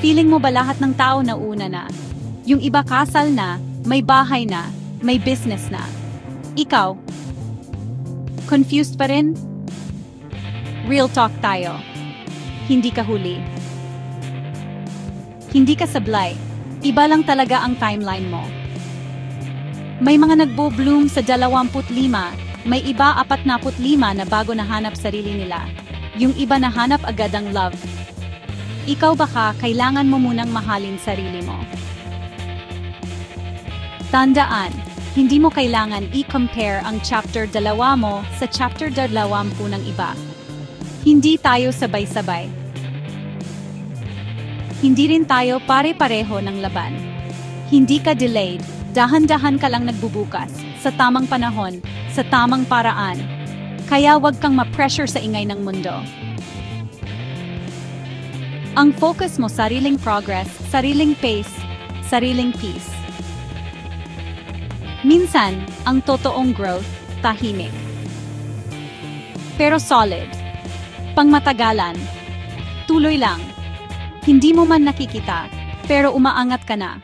Feeling mo ba lahat ng tao na una na? Yung iba kasal na, may bahay na, may business na. Ikaw? Confused pa rin? Real talk tayo. Hindi ka huli. Hindi ka sablay. Iba lang talaga ang timeline mo. May mga nagbo-bloom sa 25, may iba 45 na bago nahanap sarili nila. Yung iba nahanap agad ang love. Ikaw baka kailangan mo munang mahalin sarili mo. Tandaan, hindi mo kailangan i-compare ang chapter 2 mo sa chapter 20 ng iba. Hindi tayo sabay-sabay. Hindi rin tayo pare-pareho ng laban. Hindi ka delayed, dahan-dahan ka lang nagbubukas, sa tamang panahon, sa tamang paraan. Kaya wag kang ma-pressure sa ingay ng mundo. Ang focus mo sariling progress, sariling pace, sariling peace. Minsan, ang totoong growth, tahimik. Pero solid. Pangmatagalan. Tuloy lang. Hindi mo man nakikita, pero umaangat ka na.